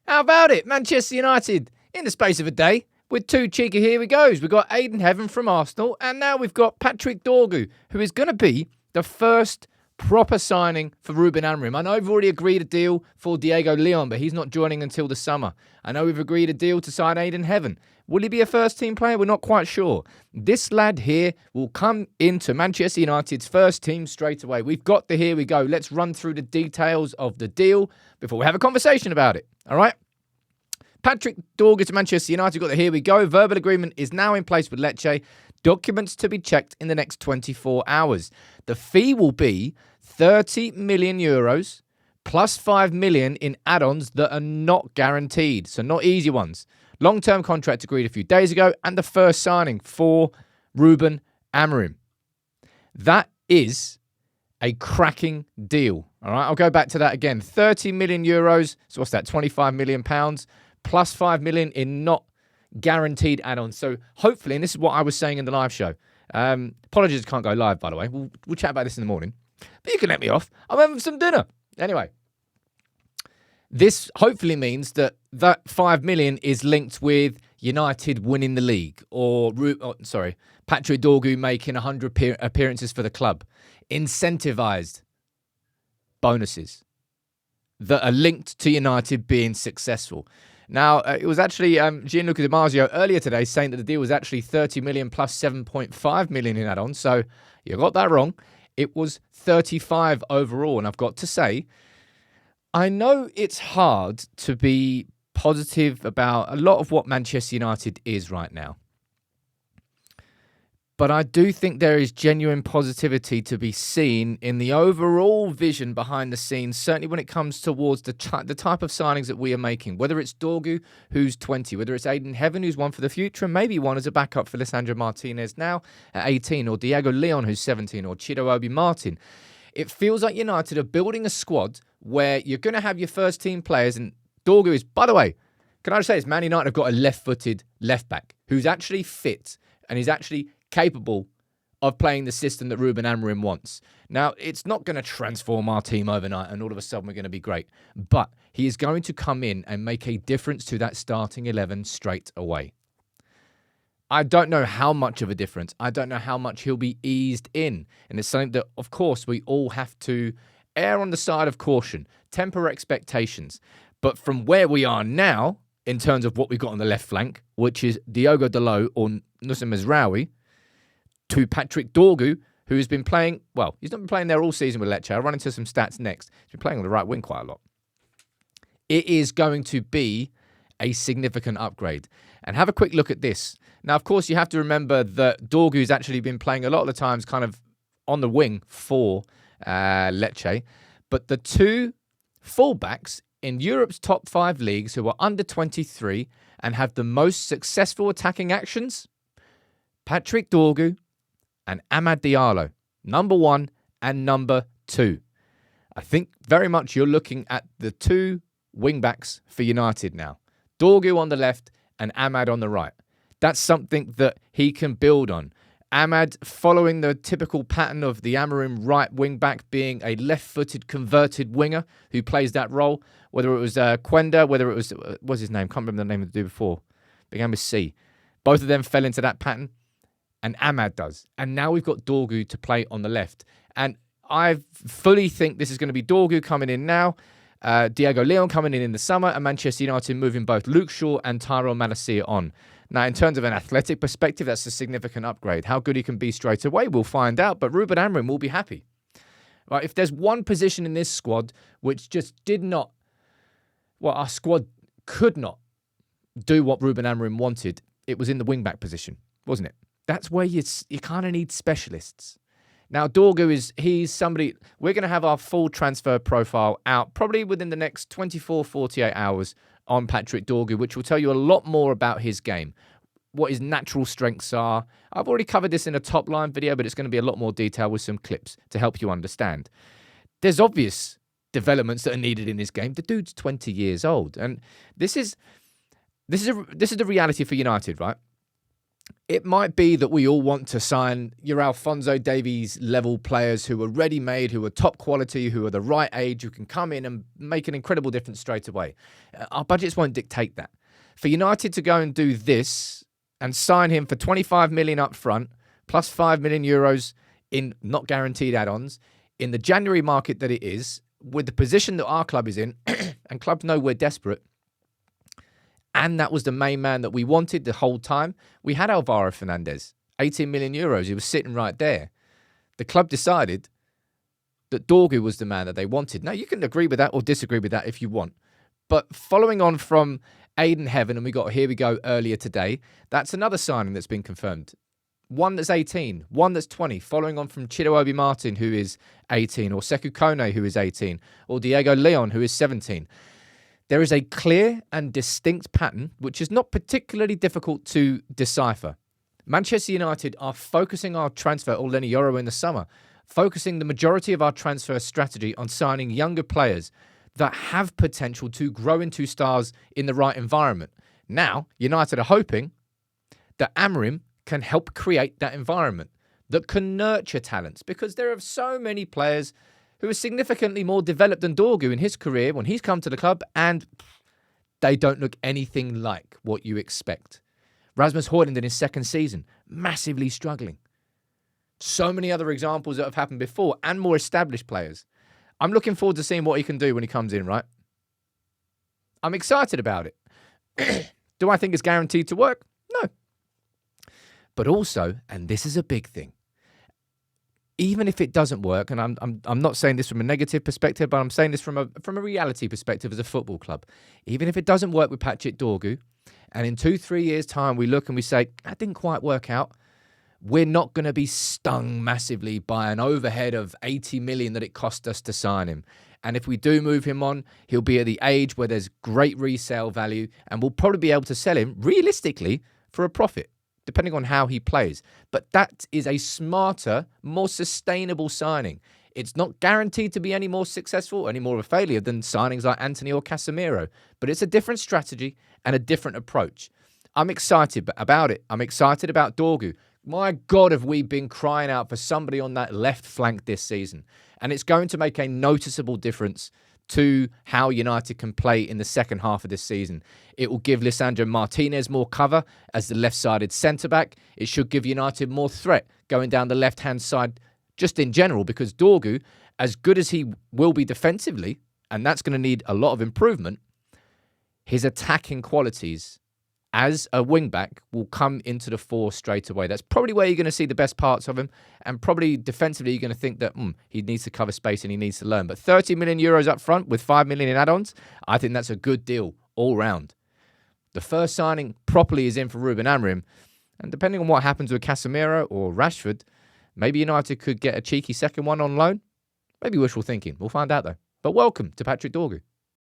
How about it? Manchester United, in the space of a day, with 2 cheeky here we goes. We've got Aiden Heaven from Arsenal, and now we've got Patrick Dorgu, who is going to be the first proper signing for Ruben Amorim. I know we've already agreed a deal for Diego Leon, but he's not joining until the summer. I know we've agreed a deal to sign Aiden Heaven. Will he be a first-team player? We're not quite sure. This lad here will come into Manchester United's first team straight away. We've got the here we go. Let's run through the details of the deal before we have a conversation about it. All right? Patrick Dorgu to Manchester United. Got the here we go. Verbal agreement is now in place with Lecce. Documents to be checked in the next 24 hours. The fee will be 30 million euros plus 5 million in add-ons that are not guaranteed, so not easy ones. Long-term contract agreed a few days ago, and the first signing for Ruben Amorim. That is a cracking deal. All right, I'll go back to that again. 30 million euros, so what's that, 25 million pounds, plus 5 million in not guaranteed add-ons. So hopefully, and this is what I was saying in the live show. Apologies, I can't go live, by the way. We'll chat about this in the morning. But you can let me off. I'm having some dinner. Anyway, this hopefully means that 5 million is linked with United winning the league, or Patrick Dorgu making 100 appearances for the club. Incentivized bonuses that are linked to United being successful. Now, it was actually Gianluca Di Marzio earlier today saying that the deal was actually 30 million plus 7.5 million in add-ons. So you got that wrong. It was 35 overall. And I've got to say, I know it's hard to be positive about a lot of what Manchester United is right now. But I do think there is genuine positivity to be seen in the overall vision behind the scenes, certainly when it comes towards the type of signings that we are making, whether it's Dorgu, who's 20, whether it's Aiden Heaven, who's one for the future, and maybe one as a backup for Lisandro Martinez now at 18, or Diego Leon, who's 17, or Chido Obi Martin. It feels like United are building a squad where you're going to have your first team players, and Dorgu is, by the way, can I just say this, Man United have got a left-footed left-back who's actually fit and is actually capable of playing the system that Ruben Amorim wants. Now, it's not going to transform our team overnight and all of a sudden we're going to be great, but he is going to come in and make a difference to that starting 11 straight away. I don't know how much of a difference. I don't know how much he'll be eased in. And it's something that, of course, we all have to err on the side of caution, temper expectations. But from where we are now, in terms of what we've got on the left flank, which is Diogo Dalot or Nusra Mazraoui, to Patrick Dorgu, who has been playing, well, he's not been playing there all season with Lecce. I'll run into some stats next. He's been playing on the right wing quite a lot. It is going to be a significant upgrade. And have a quick look at this. Now, of course, you have to remember that Dorgu's actually been playing a lot of the times kind of on the wing for Lecce. But the two fullbacks in Europe's top 5 leagues who are under 23 and have the most successful attacking actions, Patrick Dorgu and Amad Diallo, number 1 and number 2. I think very much you're looking at the 2 wing-backs for United now. Dorgu on the left and Amad on the right. That's something that he can build on. Amad following the typical pattern of the Amorim right wing-back being a left-footed converted winger who plays that role, whether it was Quenda, whether it was, what's his name? Can't remember the name of the dude before. Began with C. Both of them fell into that pattern. And Amad does. And now we've got Dorgu to play on the left. And I fully think this is going to be Dorgu coming in now, Diego Leon coming in the summer, and Manchester United moving both Luke Shaw and Tyrell Malacia on. Now, in terms of an athletic perspective, that's a significant upgrade. How good he can be straight away, we'll find out. But Ruben Amorim will be happy. Right, if there's one position in this squad which just did not, well, our squad could not do what Ruben Amorim wanted, it was in the wing-back position, wasn't it? That's where you kind of need specialists. Now, Dorgu he's somebody, we're going to have our full transfer profile out probably within the next 24, 48 hours on Patrick Dorgu, which will tell you a lot more about his game, what his natural strengths are. I've already covered this in a top line video, but it's going to be a lot more detail with some clips to help you understand. There's obvious developments that are needed in this game. The dude's 20 years old. And this is the reality for United, right? It might be that we all want to sign your Alphonso Davies level players who are ready-made, who are top quality, who are the right age, who can come in and make an incredible difference straight away. Our budgets won't dictate that. For United to go and do this and sign him for 25 million up front, plus 5 million euros in not guaranteed add-ons, in the January market that it is, with the position that our club is in, and clubs know we're desperate, and that was the main man that we wanted the whole time. We had Alvaro Fernandez, 18 million euros. He was sitting right there. The club decided that Dorgu was the man that they wanted. Now, you can agree with that or disagree with that if you want. But following on from Aiden Heaven, and we got Here We Go earlier today, that's another signing that's been confirmed. One that's 18, one that's 20, following on from Chido Martin, who is 18, or Sekou Kone, who is 18, or Diego Leon, who is 17. There is a clear and distinct pattern, which is not particularly difficult to decipher. Manchester United are focusing our transfer, or Lenny Yoro in the summer, focusing the majority of our transfer strategy on signing younger players that have potential to grow into stars in the right environment. Now, United are hoping that Amorim can help create that environment that can nurture talents, because there are so many players who are significantly more developed than Dorgu in his career when he's come to the club, and they don't look anything like what you expect. Rasmus Højlund in his second season, massively struggling. So many other examples that have happened before, and more established players. I'm looking forward to seeing what he can do when he comes in, right? I'm excited about it. Do I think it's guaranteed to work? No. But also, and this is a big thing, even if it doesn't work, and I'm not saying this from a negative perspective, but I'm saying this from a reality perspective as a football club. Even if it doesn't work with Patrick Dorgu, and in 2-3 years' time we look and we say, that didn't quite work out, we're not going to be stung massively by an overhead of 80 million that it cost us to sign him. And if we do move him on, he'll be at the age where there's great resale value, and we'll probably be able to sell him, realistically, for a profit, depending on how he plays. But that is a smarter, more sustainable signing. It's not guaranteed to be any more successful, any more of a failure than signings like Anthony or Casemiro. But it's a different strategy and a different approach. I'm excited about it. I'm excited about Dorgu. My God, have we been crying out for somebody on that left flank this season. And it's going to make a noticeable difference to how United can play in the second half of this season. It will give Lisandro Martinez more cover as the left-sided centre-back. It should give United more threat going down the left-hand side just in general, because Dorgu, as good as he will be defensively, and that's going to need a lot of improvement, his attacking qualities as a wing-back will come into the fore straight away. That's probably where you're going to see the best parts of him, and probably defensively you're going to think that he needs to cover space and he needs to learn. But 30 million euros up front with 5 million in add-ons, I think that's a good deal all round. The first signing properly is in for Ruben Amorim, and depending on what happens with Casemiro or Rashford, maybe United could get a cheeky second one on loan. Maybe wishful thinking. We'll find out though. But welcome to Patrick Dorgu.